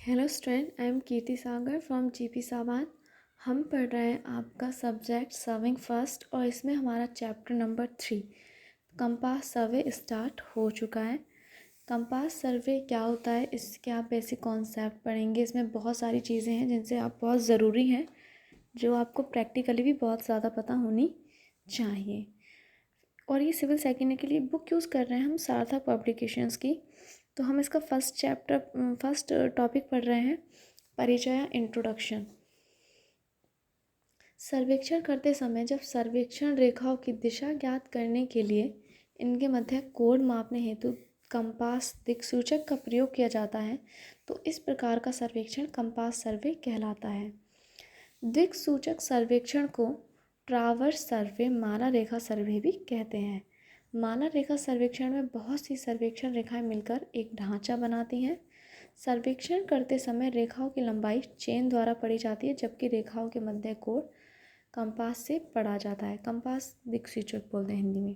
Hello student, I am Kirti Sagar from GP साबान। हम पढ़ रहे हैं आपका सब्जेक्ट सर्विंग फर्स्ट और इसमें हमारा चैप्टर नंबर 3 कंपास सर्वे स्टार्ट हो चुका है। कंपास सर्वे क्या होता है, इसके आप बेसिक कॉन्सेप्ट पढ़ेंगे। इसमें बहुत सारी चीज़ें हैं जिनसे आप बहुत ज़रूरी हैं, जो आपको प्रैक्टिकली भी बहुत ज़्यादा पता होनी चाहिए। और ये सिविल सेकेंडरी के लिए बुक यूज़ कर रहे हैं हम सार्थक पब्लिकेशंस की। तो हम इसका फर्स्ट टॉपिक पढ़ रहे हैं, परिचय इंट्रोडक्शन। सर्वेक्षण करते समय जब सर्वेक्षण रेखाओं की दिशा ज्ञात करने के लिए इनके मध्य कोण मापने हेतु कंपास दिक्सूचक का प्रयोग किया जाता है, तो इस प्रकार का सर्वेक्षण कंपास सर्वे कहलाता है। दिक्सूचक सर्वेक्षण को ट्रावर्स सर्वे, माला रेखा सर्वे भी कहते हैं। माला रेखा सर्वेक्षण में बहुत सी सर्वेक्षण रेखाएं मिलकर एक ढांचा बनाती हैं। सर्वेक्षण करते समय रेखाओं की लंबाई चेन द्वारा पढ़ी जाती है, जबकि रेखाओं के मध्य कोण कंपास से पढ़ा जाता है। कंपास दिक्सूचक बोलते हैं हिंदी में।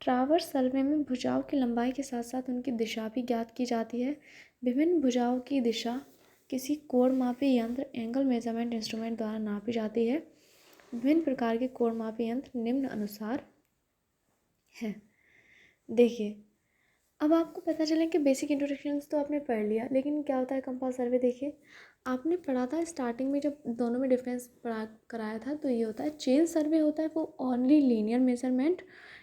ट्रावर्स सर्वे में भुजाओं की लंबाई के साथ साथ उनकी दिशा भी ज्ञात की जाती है। विभिन्न भुजाओं की दिशा किसी कोण मापी यंत्र एंगल मेजरमेंट इंस्ट्रूमेंट द्वारा नापी जाती है। विभिन्न प्रकार के कोण मापी यंत्र निम्न अनुसार हैं। देखिए, अब आपको पता चले कि बेसिक इंट्रोडक्शंस तो आपने पढ़ लिया, लेकिन क्या होता है कंपास सर्वे। देखिए, आपने पढ़ा था स्टार्टिंग में जब दोनों में डिफरेंस पढ़ा कराया था, तो ये होता है चेन सर्वे होता है वो only linear measurement,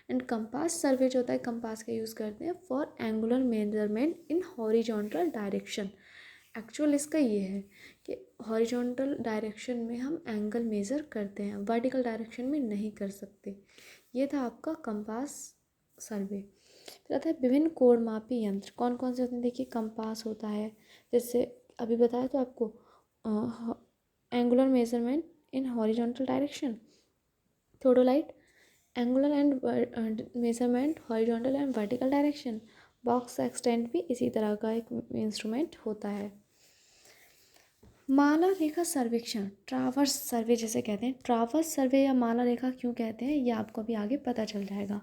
and compass सर्वे जो होता है कंपास का यूज़ करते हैं for angular measurement in horizontal direction. Actual इसका ये है कि हॉरिजॉन्टल डायरेक्शन में हम एंगल मेज़र करते हैं, वर्टिकल डायरेक्शन में नहीं कर सकते। ये था आपका कंपास सर्वे। फिर आता है विभिन्न कोण मापी यंत्र। कौन कौन से होते हैं? देखिए, कंपास होता है, जैसे अभी बताया तो आपको, angular measurement in horizontal direction, theodolite angular and measurement horizontal and vertical direction, box extend भी इसी तरह का एक इंस्ट्रूमेंट होता है। माला रेखा सर्वेक्षण, ट्रावर्स सर्वे जैसे कहते हैं। ट्रावर्स सर्वे या माला रेखा क्यों कहते हैं, ये आपको अभी आगे पता चल जाएगा।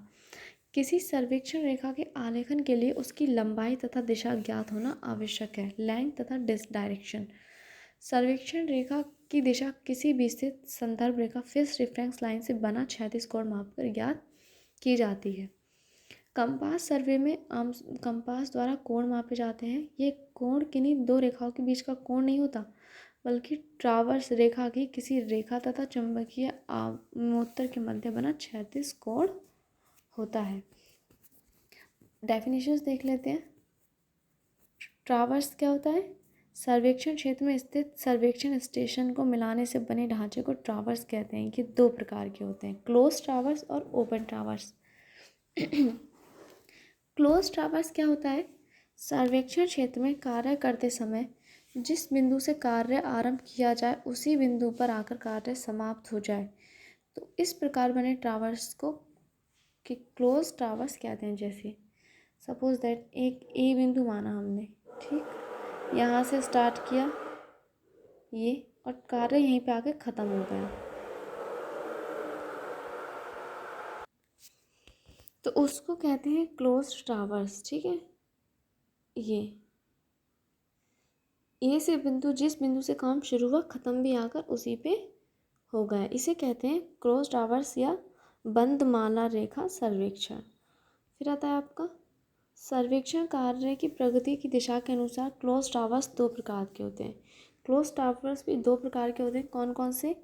किसी सर्वेक्षण रेखा के आलेखन के लिए उसकी लंबाई तथा दिशा ज्ञात होना आवश्यक है। लेंथ तथा डायरेक्शन। सर्वेक्षण रेखा की दिशा किसी भी स्थित संदर्भ रेखा फिक्स रेफरेंस लाइन से बना क्षैतिज कोण मापकर ज्ञात की जाती है। कंपास सर्वे में आम कंपास द्वारा कोण मापे जाते हैं। ये कोण किन्हीं दो रेखाओं के बीच का कोण नहीं होता, बल्कि ट्रावर्स रेखा की किसी रेखा तथा चुंबकीय आमोत्तर के मध्य बना क्षैतिज कोण होता है। डेफिनेशंस देख लेते हैं। ट्रावर्स क्या होता है? सर्वेक्षण क्षेत्र में स्थित सर्वेक्षण स्टेशन को मिलाने से बने ढांचे को ट्रावर्स कहते हैं। ये दो प्रकार के होते हैं, क्लोज ट्रावर्स और ओपन ट्रावर्स। क्लोज ट्रावर्स क्या होता है? सर्वेक्षण क्षेत्र में कार्य करते समय जिस बिंदु से कार्य आरंभ किया जाए उसी बिंदु पर आकर कार्य समाप्त हो जाए, तो इस प्रकार बने ट्रावर्स को कि क्लोज ट्रावर्स कहते हैं। जैसे सपोज दैट एक ए बिंदु माना हमने, ठीक, यहाँ से स्टार्ट किया ये, और कार्य यहीं पे आके ख़त्म हो गया, तो उसको कहते हैं क्लोज ट्रावर्स। ठीक है, ये ए से बिंदु, जिस बिंदु से काम शुरू हुआ ख़त्म भी आकर उसी पे हो गया, इसे कहते हैं क्लोज ट्रावर्स या बंद माला रेखा सर्वेक्षण। फिर आता है आपका सर्वेक्षण कार्य की प्रगति की दिशा के अनुसार क्लोज टावर्स दो प्रकार के होते हैं। क्लोज टावर्स भी दो प्रकार के होते हैं। कौन कौन से?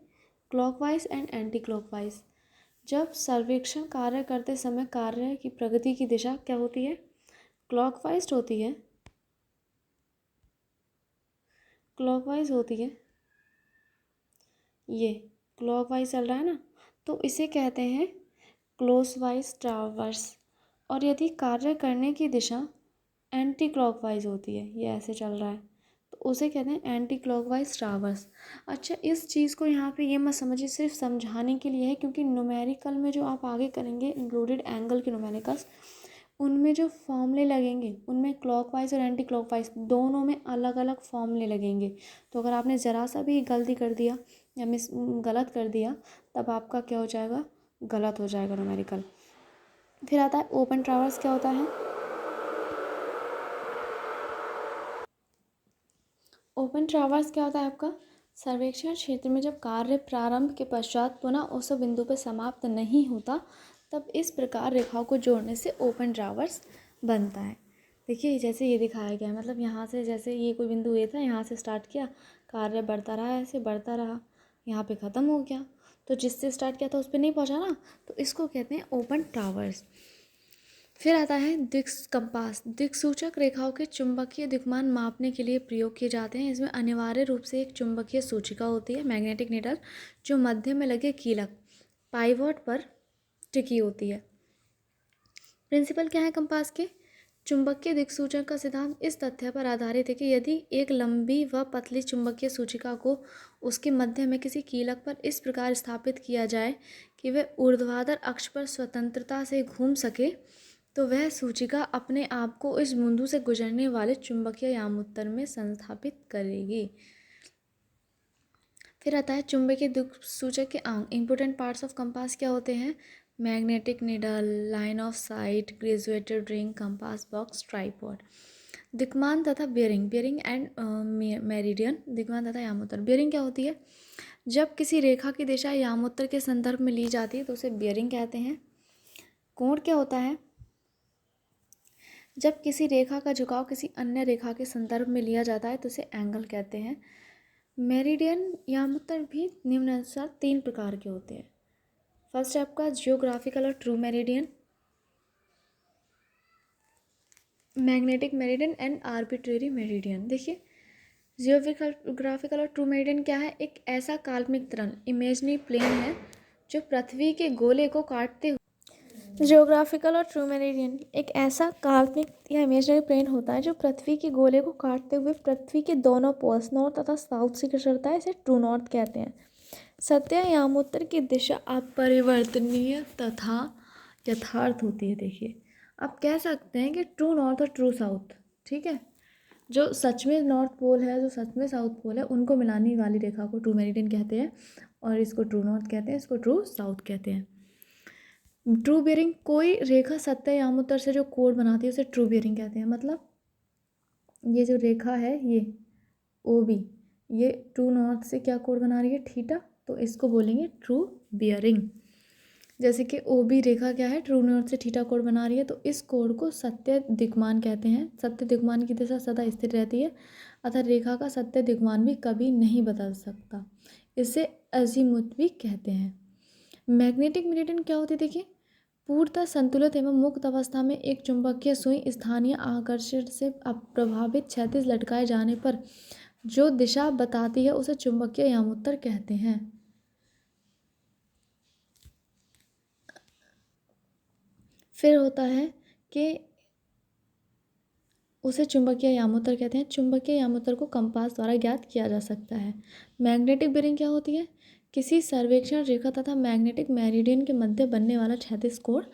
Clockwise and anti clockwise. जब सर्वेक्षण कार्य करते समय कार्य की प्रगति की दिशा क्या होती है? क्लॉकवाइज होती है, क्लॉकवाइज होती है। ये क्लॉकवाइज चल रहा है ना, तो इसे कहते हैं क्लोजवाइज टावर्स। और यदि कार्य करने की दिशा एंटी क्लॉकवाइज होती है, ये ऐसे चल रहा है, तो उसे कहते हैं एंटी क्लॉकवाइज टावर्स। अच्छा, इस चीज़ को यहाँ पे ये मत समझिए सिर्फ समझाने के लिए है, क्योंकि न्यूमेरिकल में जो आप आगे करेंगे इंक्लूडेड एंगल के न्यूमेरिकल्स, उनमें जो फॉर्मूले लगेंगे उनमें क्लॉकवाइज और एंटी क्लॉकवाइज दोनों में अलग अलग फॉर्मूले लगेंगे। तो अगर आपने ज़रा सा भी गलती कर दिया या गलत कर दिया, तब आपका क्या हो जाएगा? गलत हो जाएगा न्यूमेरिकल। फिर आता है ओपन ट्रावर्स। क्या होता है? ओपन ट्रावर्स क्या होता है आपका? सर्वेक्षण क्षेत्र में जब कार्य प्रारंभ के पश्चात पुनः उस बिंदु पर समाप्त नहीं होता, तब इस प्रकार रेखाओं को जोड़ने से ओपन ट्रावर्स बनता है। देखिए जैसे ये दिखाया गया है, मतलब यहाँ से जैसे ये कोई बिंदु ए था, यहाँ से स्टार्ट किया, कार्य बढ़ता रहा, ऐसे बढ़ता रहा, यहाँ पे ख़त्म हो गया, तो जिससे स्टार्ट किया था उस पर नहीं पहुँचा ना, तो इसको कहते हैं ओपन ट्रावर्स। फिर आता है कंपास। दिक्सूचक रेखाओं के चुंबकीय दिक्मान मापने के लिए प्रयोग किए जाते हैं। इसमें अनिवार्य रूप से एक चुंबकीय सूचिका होती है, मैग्नेटिक नीडल, जो मध्य में लगे कीलक पाइवोट पर टिकी होती है। प्रिंसिपल क्या है कंपास के? चुंबकीय दिक्सूचक का सिद्धांत इस तथ्य पर आधारित है कि यदि एक लंबी व पतली चुंबकीय सूचिका को उसके मध्य में किसी कीलक पर इस प्रकार स्थापित किया जाए कि वह ऊर्ध्वाधर अक्ष पर स्वतंत्रता से घूम सके, तो वह सूचिका अपने आप को इस बिंदु से गुजरने वाले चुंबकीय यामोत्तर में संस्थापित करेगी। फिर आता है चुंबकीय दिक्सूचक के अंग। इंपॉर्टेंट पार्ट्स ऑफ कंपास क्या होते हैं? Magnetic needle, line of sight, graduated ring, compass box, tripod. दिक्मान तथा बियरिंग, बियरिंग एंड मेरिडियन, दिक्मान तथा यामोत्तर। बियरिंग क्या होती है? जब किसी रेखा की दिशा यामोत्तर के संदर्भ में ली जाती है तो उसे बियरिंग कहते हैं। कोण क्या होता है? जब किसी रेखा का झुकाव किसी अन्य रेखा के संदर्भ में लिया जाता है तो उसे एंगल कहते हैं। मेरिडियन यामोत्तर भी निम्नानुसार 3 प्रकार के होते हैं। फर्स्ट है आपका जियोग्राफिकल और true meridian, magnetic meridian and arbitrary meridian. देखिए जियोग्राफिकल और ट्रू मेरिडियन क्या है? एक ऐसा काल्पनिक तरल इमेजनरी प्लेन है जो पृथ्वी के गोले को काटते हुए, जियोग्राफिकल और ट्रू मेरिडियन एक ऐसा काल्पनिक या इमेजनरी प्लेन होता है जो पृथ्वी के गोले को काटते हुए पृथ्वी के दोनों पोल्स नॉर्थ तथा साउथ से गुजरता है। इसे ट्रू नॉर्थ कहते हैं। सत्य यामोत्तर की दिशा अपरिवर्तनीय तथा यथार्थ होती है। देखिए आप कह सकते हैं कि ट्रू नॉर्थ और ट्रू साउथ, ठीक है, जो सच में नॉर्थ पोल है, जो सच में साउथ पोल है, उनको मिलाने वाली रेखा को ट्रू मेरिडियन कहते हैं और इसको ट्रू नॉर्थ कहते हैं, इसको ट्रू साउथ कहते हैं। ट्रू बियरिंग, कोई रेखा सत्य यामोत्तर से जो कोण बनाती है उसे ट्रू बियरिंग कहते हैं। मतलब ये जो रेखा है ये OB, ये ट्रू नॉर्थ से क्या कोण बना रही है? थीटा, तो इसको बोलेंगे ट्रू बियरिंग। जैसे कि OB रेखा क्या है? ट्रू नॉर्थ से थीटा कोण बना रही है, तो इस कोण को सत्य दिक्मान कहते हैं। सत्य दिक्मान की दिशा सदा स्थिर रहती है, अतः रेखा का सत्य दिक्मान भी कभी नहीं बदल सकता। इसे अजीमुथ भी कहते हैं। मैग्नेटिक मेरिडियन क्या होती है? देखिए पूर्णतः संतुलित एवं मुक्त अवस्था में एक चुंबकीय सुई स्थानीय आकर्षण से अप्रभावित क्षैतिज लटकाए जाने पर जो दिशा बताती है उसे चुंबकीय यामोत्तर कहते हैं। फिर होता है कि उसे चुंबकीय यामोत्तर कहते हैं। चुंबकीय यामोत्तर को कंपास द्वारा ज्ञात किया जा सकता है। मैग्नेटिक बियरिंग क्या होती है? किसी सर्वेक्षण रेखा तथा मैग्नेटिक मेरिडियन के मध्य बनने वाला क्षैतिज कोण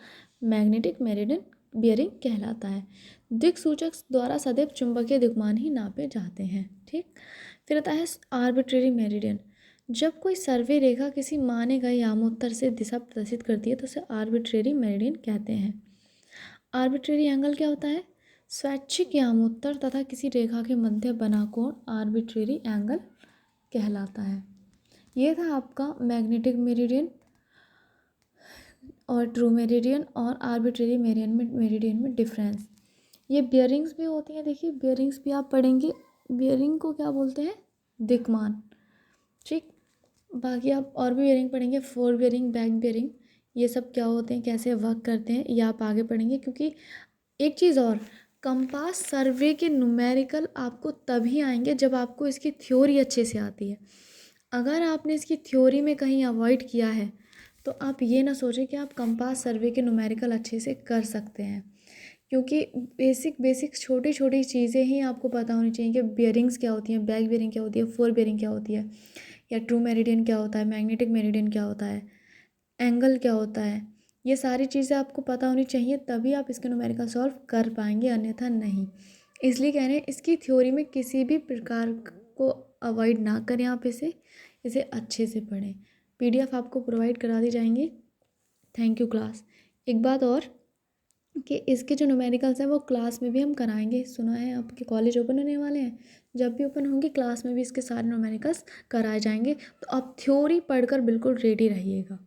मैग्नेटिक मेरिडियन बियरिंग कहलाता है। दिक्सूचक द्वारा सदैव चुंबकीय दिक्मान ही नापे जाते हैं। ठीक, फिर आता है आर्बिट्रेरी मेरिडियन। जब कोई सर्वे रेखा किसी माने गए यामोत्तर से दिशा प्रदर्शित करती है तो उसे आर्बिट्रेरी मेरिडियन कहते हैं। आर्बिट्रेरी एंगल क्या होता है? स्वैच्छिक यामोत्तर तथा किसी रेखा के मध्य बना कोण आर्बिट्रेरी एंगल कहलाता है। ये था आपका मैग्नेटिक मेरिडियन और ट्रू मेरिडियन और आर्बिट्रेरी मेरिडियन में डिफरेंस। ये बियरिंग्स भी होती हैं। देखिए बियरिंग्स भी आप पढ़ेंगे। बियरिंग को क्या बोलते हैं? दिक्मान। ठीक, बाकी आप और भी बियरिंग पढ़ेंगे, फोर बियरिंग, बैक बियरिंग, ये सब क्या होते हैं, कैसे वर्क करते हैं, ये आप आगे पढ़ेंगे। क्योंकि एक चीज़ और, कंपास सर्वे के न्यूमेरिकल आपको तभी आएंगे जब आपको इसकी थ्योरी अच्छे से आती है। अगर आपने इसकी थ्योरी में कहीं अवॉइड किया है तो आप ये ना सोचें कि आप कंपास सर्वे के न्यूमेरिकल अच्छे से कर सकते हैं, क्योंकि बेसिक छोटी छोटी चीज़ें ही आपको पता होनी चाहिए कि बियरिंग्स क्या होती हैं, बैक बियरिंग क्या होती है, फोर बियरिंग क्या होती है, या ट्रू मेरिडियन क्या होता है, मैग्नेटिक मेरिडियन क्या होता है, एंगल क्या होता है। ये सारी चीज़ें आपको पता होनी चाहिए, तभी आप इसके न्यूमेरिकल सॉल्व कर पाएंगे, अन्यथा नहीं। इसलिए कह रहे हैं इसकी थ्योरी में किसी भी प्रकार को अवॉइड ना करें, आप इसे अच्छे से पढ़ें। PDF आपको प्रोवाइड करा दी जाएंगी। Thank you class. एक बात और, कि इसके जो न्यूमेरिकल्स हैं वो क्लास में भी हम कराएंगे। सुना है आपके कॉलेज ओपन होने वाले हैं, जब भी ओपन होंगे क्लास में भी इसके सारे न्यूमेरिकल्स कराए जाएंगे। तो आप थ्योरी पढ़कर बिल्कुल रेडी रहिएगा।